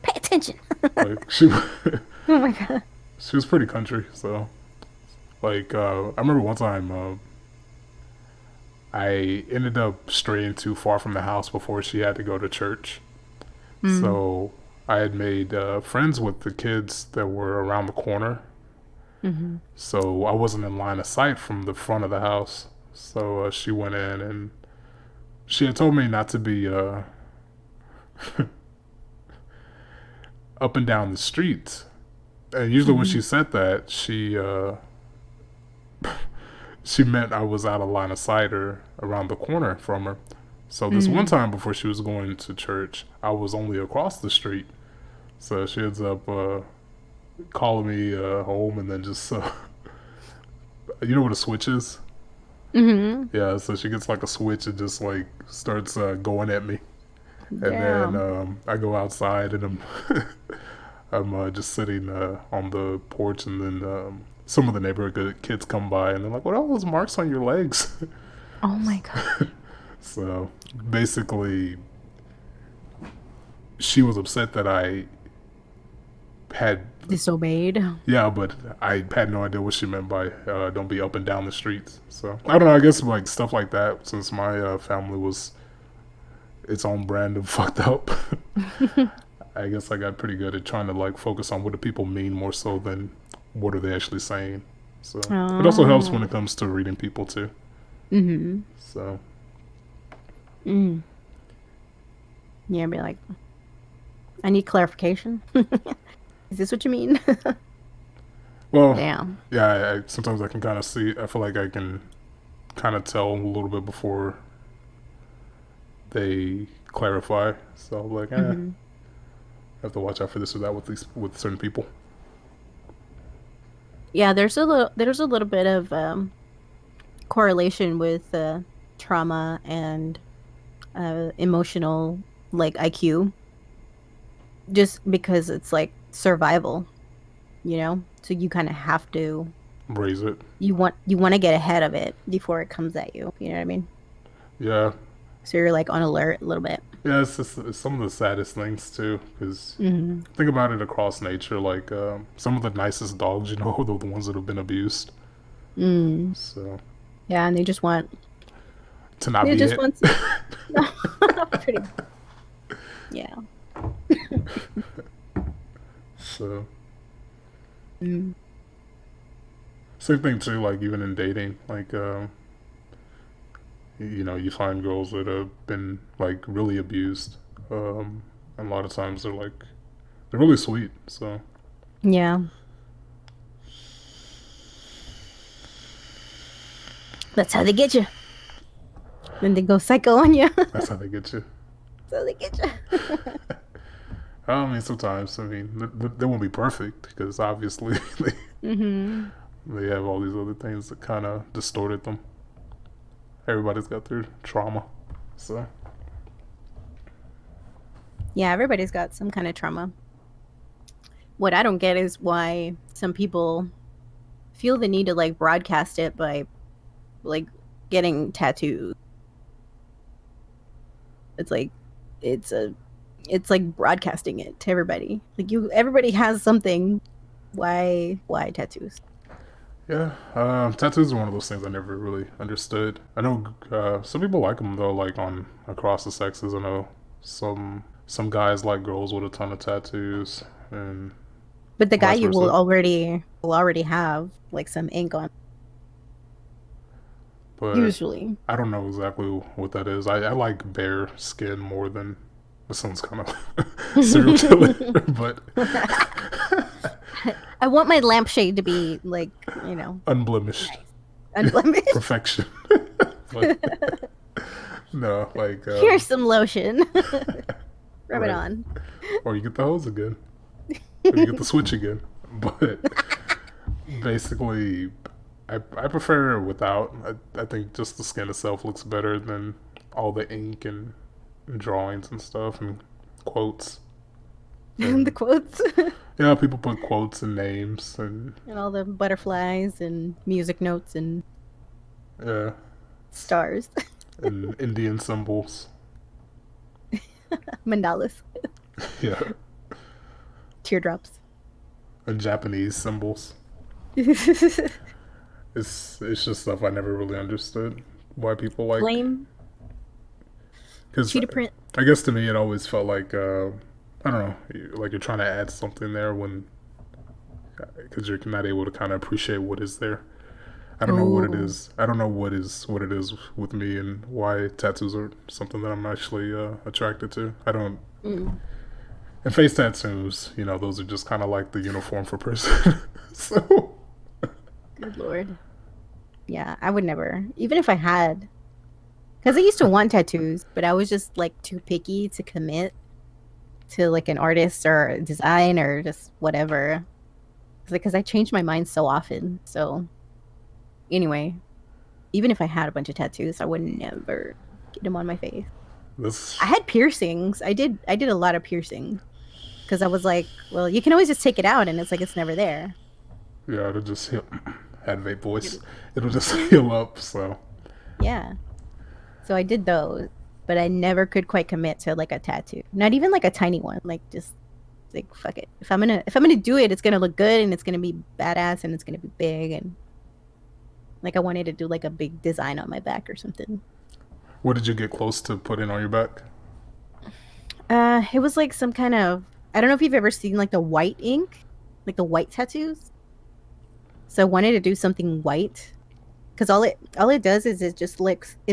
Pay attention. Like she Oh my god. she was pretty country, so like I remember one time I ended up straying too far from the house before she had to go to church. Mm. So I had made friends with the kids that were around the corner. Hmm. So I wasn't in line of sight from the front of the house. So she went in and she had told me not to be up and down the street. And usually when Hmm. she said that, she meant I was out of line of sight or around the corner from her. So this one Mm. time before she was going to church, I was only across the street. So she ends up calling me home and then just you know what a switch is? Hmm. Yeah, so she gets like a switch and just like starts going at me, and then Damn. I go outside and I'm just sitting on the porch, and then some of the neighborhood kids come by and they're like, "What are all those marks on your legs?" Oh my god. So basically, she was upset that I had Disobeyed. yeah, but I had no idea what she meant by "don't be up and down the streets." So I don't know. I guess like stuff like that. Since my family was its own brand of fucked up, I guess I got pretty good at trying to like focus on what do people mean more so than what are they actually saying. So it also helps when Oh. it comes to reading people too. Hmm. So Mm. Yeah, be like, I need clarification. Is this what you mean? well, Damn. yeah. Sometimes I can kind of see. I feel like I can kind of tell a little bit before they clarify. So like, I Hmm. have to watch out for this or that with certain people. Yeah, there's a little bit of correlation with trauma and emotional like IQ, just because it's like survival, So you kind of have to Raise it. you want to get ahead of it before it comes at you. You know what I mean? Yeah, So you're like on alert a little bit. yeah. It's some of the saddest things too, because Hmm. think about it across nature. Like some of the nicest dogs, are the ones that have been abused. Mm. So Yeah, and they just want to not they be just hit. want to pretty yeah. So Mm. same thing too. Like even in dating, like you find girls that have been like really abused, And a lot of times they're really sweet. So Yeah. That's how they get you. Then they go psycho on you. that's how they get you. That's how they get you. I mean, sometimes, I mean, they won't be perfect because obviously Mm-hmm. they have all these other things that kind of distorted them. Everybody's got their trauma. So, Yeah, everybody's got some kind of trauma. What I don't get is why some people feel the need to like broadcast it by like getting tattoos. It's like it's like broadcasting it to everybody. Like everybody has something. Why tattoos? yeah, tattoos are one of those things I never really understood. I know some people like them though, like on across the sexes. I know some guys like girls with a ton of tattoos, and But the guy vice you versa. will already have like some ink on But usually. I don't know exactly what that is. I like bare skin more than this sounds kind of serial killer, but I want my lampshade to be like, you know, unblemished unblemished. perfection. But no, like Here's some lotion. Rub right. it on. Or you get the hose again, or you get the switch again. But basically, I prefer without. I think just the skin itself looks better than all the ink and drawings and stuff and quotes. The quotes. Yeah, people put quotes and names and And all the butterflies and music notes and yeah, stars. and Indian symbols. Mandalas. Yeah, Teardrops. and Japanese symbols. It's just stuff I never really understood why people like. Flame. Because Cheetah print. I guess to me it always felt like I don't know, like you're trying to add something there when because you're not able to kind of appreciate what is there. I don't know what it Ooh. is. I don't know what it is with me and why tattoos are something that I'm actually attracted to. I don't. Mm. And face tattoos, you know, those are just kind of like the uniform for person. So Good lord. Yeah, I would never. Even if I had. Because I used to want tattoos, but I was just like too picky to commit to like an artist or a design or just whatever. Because I change my mind so often. So anyway, even if I had a bunch of tattoos, I would never get them on my face. this, I had piercings. I did a lot of piercings because I was like, well, you can always just take it out, and it's like it's never there. yeah, it'll just heal. Had vape voice. It'll just heal up. So Yeah. So I did those, but I never could quite commit to like a tattoo. Not even like a tiny one. Like just like fuck it. If I'm gonna do it, it's gonna look good and it's gonna be badass and it's gonna be big and like I wanted to do like a big design on my back or something. what did you get close to putting on your back? It was like some kind of I don't know if you've ever seen like the white ink, like the white tattoos. So I wanted to do something white because all it does is it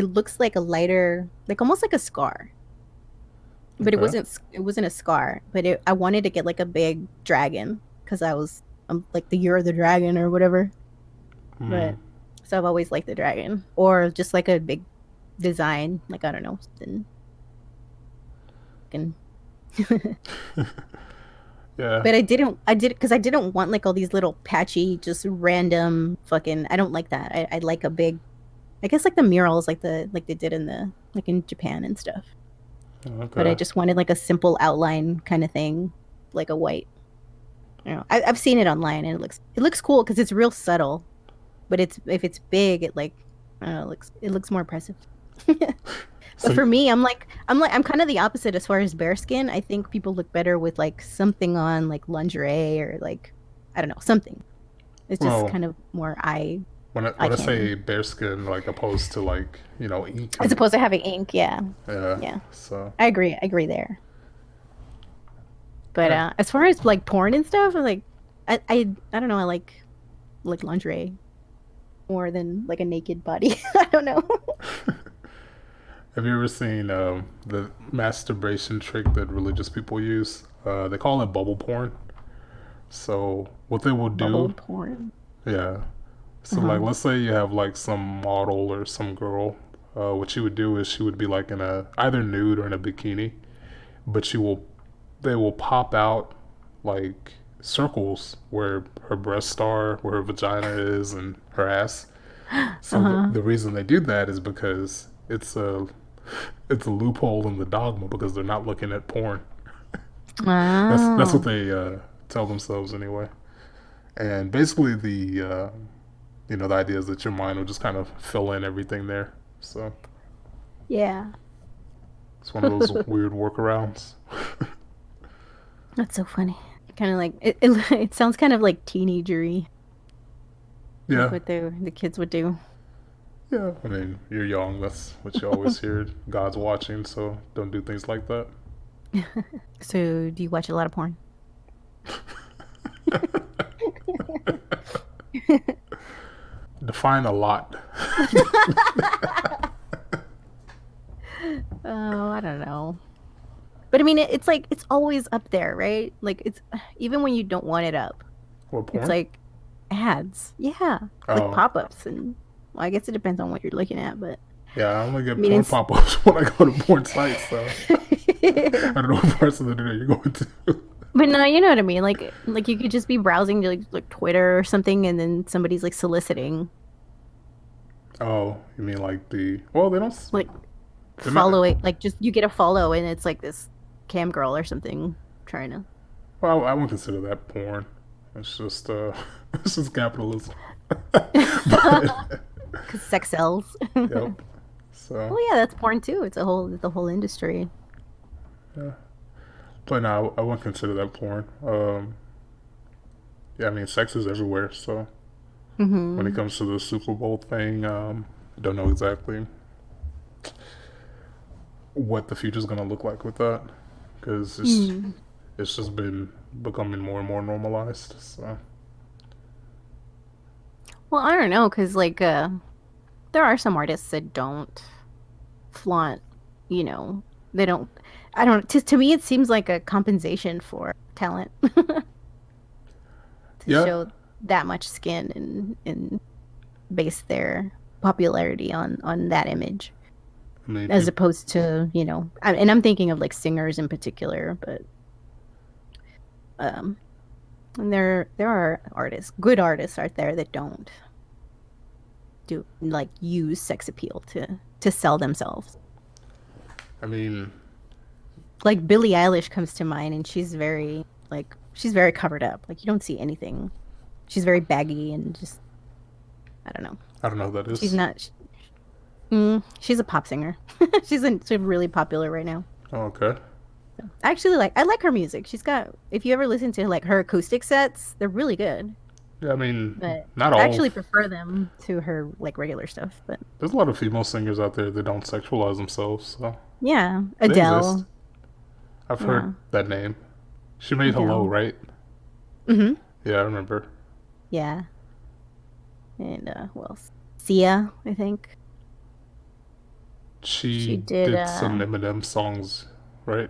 looks like a lighter, like almost like a scar, but Okay. it wasn't a scar. But I wanted to get like a big dragon because I'm like the year of the dragon or whatever. But so I've always liked the dragon or just like a big design, like I don't know, something. And Yeah. but I did because I didn't want like all these little patchy, just random fucking. I don't like that. I like a big, I guess like the murals, like they did in the like in Japan and stuff. But I Okay. just wanted like a simple outline kind of thing, like a white. You know, I've seen it online and it looks cool because it's real subtle. But if it's big, it like I don't know, it looks more impressive. But So for me, I'm kind of the opposite as far as bare skin. I think people look better with like something on like lingerie or like I don't know, something. It's just well, kind of more eye when I candy. say bare skin, like opposed to like ink As and opposed to having ink, yeah. yeah. Yeah. So I agree there. But yeah. as far as like porn and stuff, like I don't know, I like lingerie more than like a naked body. I don't know. Have you ever seen the masturbation trick that religious people use? They call it bubble porn. So what they will Bubble do, porn. yeah. So like, Uh-huh. let's say you have like some model or some girl. What she would do is she would be like in a either nude or in a bikini, but they will pop out like circles where her breasts are, where her vagina is, and her ass. So Uh-huh. the reason they do that is because it's a loophole in the dogma because they're not looking at porn. That's what Oh. they tell themselves anyway. And basically the idea is that your mind will just kind of fill in everything there. So Yeah. it's one of those weird workarounds. That's so funny. Kind of like it sounds kind of like teenagery, like Yeah, what the kids would do. yeah. I mean, you're young. That's what you always hear. God's watching, so don't do things like that. So, do you watch a lot of porn? Define a lot. Oh, I don't know. But I mean, it's like it's always up there, right? Like it's even when you don't want it up, What it's porn? like ads. Yeah, like Oh, pop-ups, and well, I guess it depends on what you're looking at, but yeah. I only I get mean, porn it's pop-ups when I go to porn sites. So I don't know what parts of the internet you're going to. but no, you know what I mean. Like you could just be browsing like Twitter or something, and then somebody's like soliciting, Oh, you mean like the? Well, they don't. like They're not. following, like just you get a follow, and it's like this cam girl or something trying to. Well, I wouldn't consider that porn. It's just it's just capitalism. But Because sex sells. yep. So Well, yeah, that's porn too. It's the whole industry. yeah, but no, I wouldn't consider that porn. Yeah, I mean, sex is everywhere. So when it Hmm. comes to the Super Bowl thing, I don't know exactly what the future's gonna look like with that because Mm. it's just been becoming more and more normalized. So Well, I don't know, because like there are some artists that don't flaunt, you know, they don't. I don't. To me, it seems like a compensation for talent to yeah, show that much skin and base their popularity on that image, I mean, as opposed to and I'm thinking of like singers in particular, but um, and there are artists, good artists out there that don't do like use sex appeal to sell themselves. I mean, Like Billie Eilish comes to mind, and she's very covered up. Like you don't see anything. She's very baggy and just I don't know. I don't know who that She's is. not. She's a pop singer. She's really popular right now. Oh, okay. I like her music. She's got if you ever listen to like her acoustic sets, they're really good. Yeah, I mean, But not I all. actually prefer them to her like regular stuff. But There's a lot of female singers out there that don't sexualize themselves, so yeah, they exist. Adele. I've heard Yeah, that name. She made Hello, Adele. right? Hmm. Yeah, I remember. Yeah, and who else? Sia, I think she She did. did some Eminem songs, right?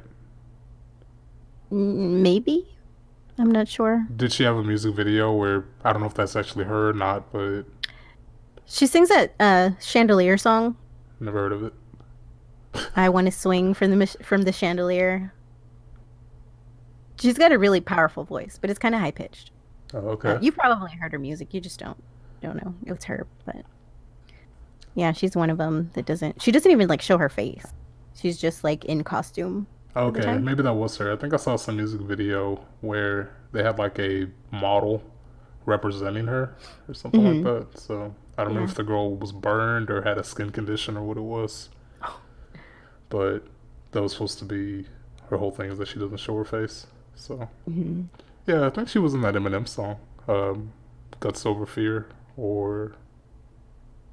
Maybe I'm not sure. Did she have a music video where I don't know if that's actually her or not, but She sings that chandelier song. never heard of it. I want to swing from the chandelier. She's got a really powerful voice, but it's kind of high pitched. Oh, okay. You probably heard her music. You just don't know it was her. But yeah, she's one of them that doesn't. She doesn't even like show her face. She's just like in costume for the Okay, time. maybe that was her. I think I saw some music video where they had like a model representing her or something like Hmm. that. So I don't remember Yeah. if the girl was burned or had a skin condition or what it was. But that was supposed to be her whole thing is that she doesn't show her face. So Hmm. yeah, I think she was in that Eminem song, "Guts Over Fear" or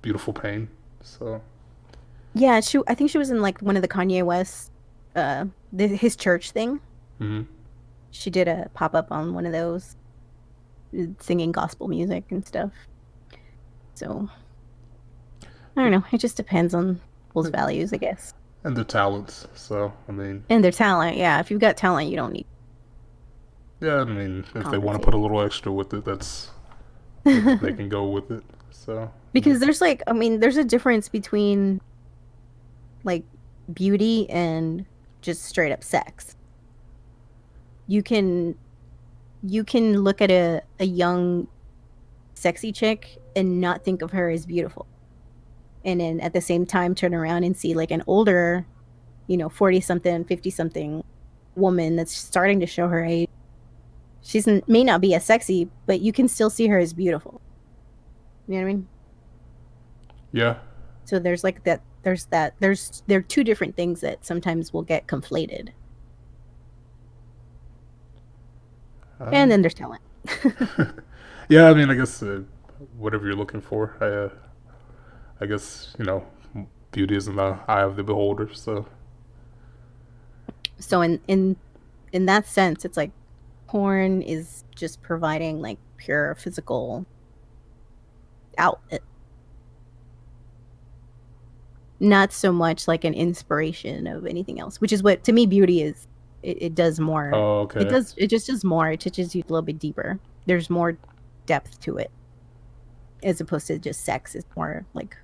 "Beautiful Pain." So Yeah, I think she was in like one of the Kanye West, his church thing. mhm. She did a pop up on one of those, singing gospel music and stuff. So I don't know. It just depends on people's values, I guess. and their talents. So I mean, And their talent. Yeah, if you've got talent, you don't need yeah, I mean, if they want to compensate. put a little extra with it, they can go with it. So Because there's like, I mean, there's a difference between like beauty and just straight up sex. You can look at a young sexy chick and not think of her as beautiful. And then at the same time turn around and see like an older, 40 something, 50 something woman that's starting to show her age. May not be as sexy, but you can still see her as beautiful. You know what I mean? yeah, So there's like that. There are two different things that sometimes will get conflated, and then there's talent. yeah. I mean, I guess whatever you're looking for, I guess beauty is in the eye of the beholder. So So in that sense, it's like porn is just providing like pure physical outlet, not so much like an inspiration of anything else, which is what to me beauty is. It does more. oh, okay. It just does more. It touches you a little bit deeper. There's more depth to it, as opposed to just sex. It's more like,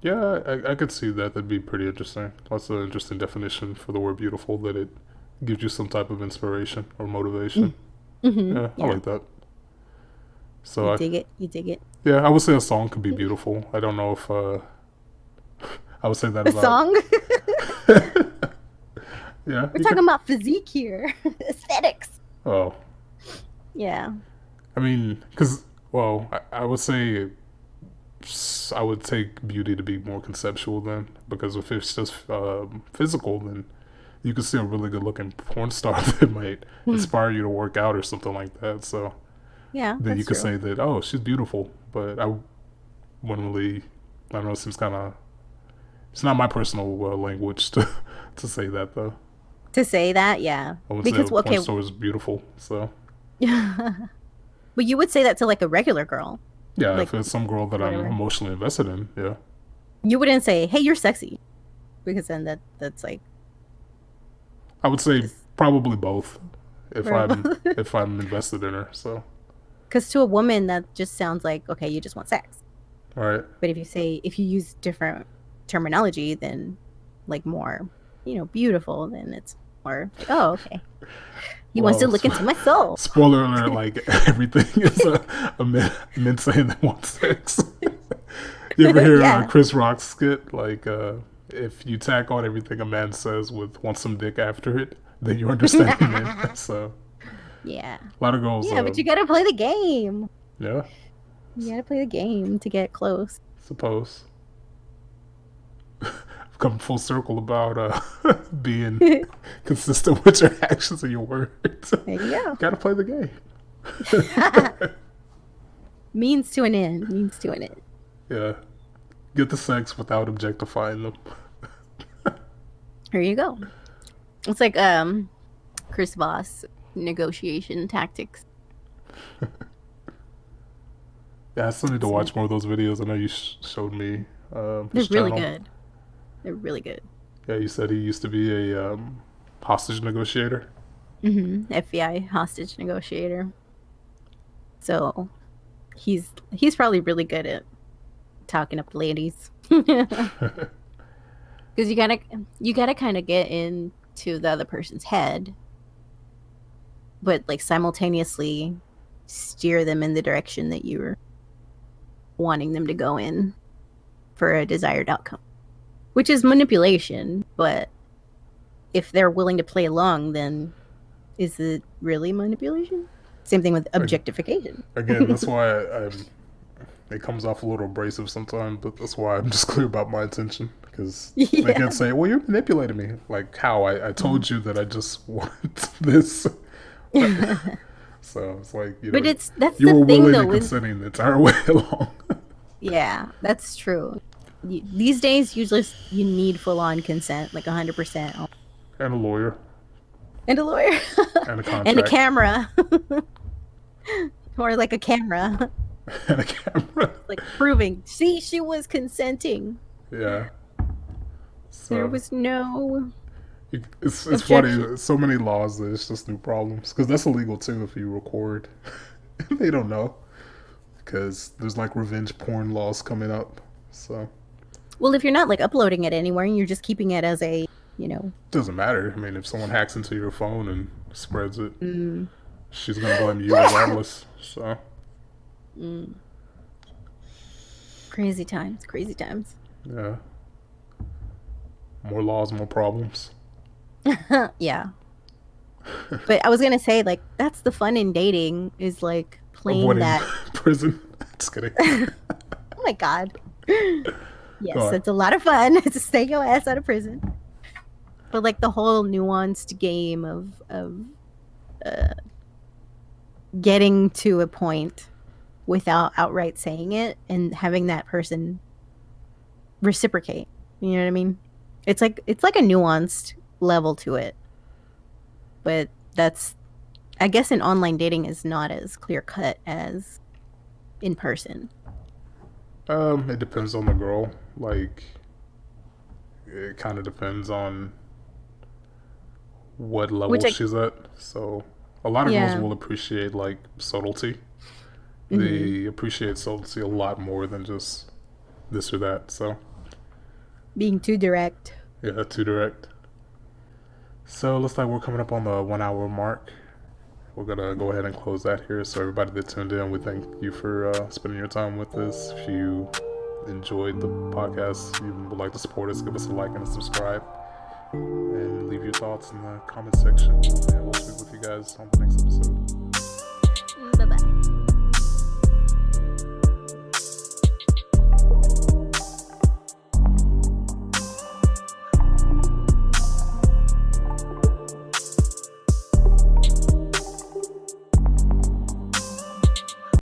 Yeah, I could see that. That'd be pretty interesting. That's an interesting definition for the word beautiful. That it gives you some type of inspiration or motivation. Yeah, I like that. So you dig it. You dig it. yeah, I would say a song could be beautiful. I don't know if I would say that A about. song. Yeah, We're talking about physique here, aesthetics. Oh, Yeah. I mean, because well, I would say I would take beauty to be more conceptual then, because if it's just physical, then you could see a really good looking porn star that might inspire you to work out or something like that. So Yeah, then you that's could true. say that, oh, she's beautiful, but I wouldn't really. I don't know. It seems kind of. It's not my personal language to say that though. To say that, yeah, I would say a because porn okay, star is beautiful. So but you would say that to like a regular girl, yeah, like if it's some girl that I'm whatever. emotionally invested in, yeah, You wouldn't say, "Hey, you're sexy," because then that's like I would say just probably both if or I'm invested in her. So because to a woman that just sounds like okay, you just want sex. all right, But if you use different terminology, then like more, beautiful, then it's more like, oh, okay. He wants to well, look into my soul. spoiler alert, like everything is a men saying they want sex. You ever hear Yeah. Chris Rock's skit like if you tack on everything a man says with want some dick after it, then you understand men. So Yeah. a lot of girls, Yeah, but you gotta play the game. yeah, You gotta play the game to get close. suppose. I've come full circle about being There consistent with your actions and your words. you Gotta play the game. go. Means to an end. Means to an end. Yeah. Get the sex without objectifying them. There you go. It's like Chris Voss negotiation tactics. Yeah, I still need to watch more of those videos. I know you showed me They're his really channel. good. They're really good. Yeah, you said he used to be a hostage negotiator. FBI hostage negotiator. So he's probably really good at talking up the ladies. Because you gotta kind of get into the other person's head, but like simultaneously steer them in the direction that you're wanting them to go in for a desired outcome, which is manipulation. But if they're willing to play along, then is it really manipulation? Same thing with objectification. Again, that's why it comes off a little abrasive sometimes, but that's why I'm just clear about my intention. Because they Yeah. can say, well, you're manipulating me. Like, how? I told you that I just want this. So it's like, But that's you the were thing willing though and with consenting the entire way along. yeah, that's true. These days usually you need full on consent, like 100%, And a lawyer. and a lawyer And a and a contract. camera or like a camera And a camera. like proving see she was consenting. Yeah. There So was no it's objection. funny. So many laws that it's just new problems because that's illegal too if you record. They don't know because there's like revenge porn laws coming up. So Well, if you're not like uploading it anywhere and you're just keeping it as a, you know, doesn't matter. I mean, if someone hacks into your phone and spreads it, mm, she's gonna blame you regardless. So mm, crazy times, crazy times. yeah, more laws, more problems. Yeah. But I was gonna say, like, that's the fun in dating is like playing Avoiding that. prison. Just kidding. Oh my God. Go Yes, on. it's a lot of fun to stay your ass out of prison. But like the whole nuanced game of uh, getting to a point without outright saying it and having that person reciprocate. You know what I mean? It's like a nuanced level to it. But that's I guess in online dating is not as clear cut as in person. It depends on the girl. Like, it kind of depends on what level Which I she's at. So, a lot of girls yeah. will appreciate like subtlety. Hmm. They appreciate subtlety a lot more than just this or that. So, Being too direct. yeah, too direct. So, looks like we're coming up on the 1 hour mark. We're gonna go ahead and close that here. So, everybody that tuned in, we thank you for spending your time with us. If you enjoyed the podcast, you would like to support us, give us a like and a subscribe, and leave your thoughts in the comment section. And we'll speak with you guys on the next episode.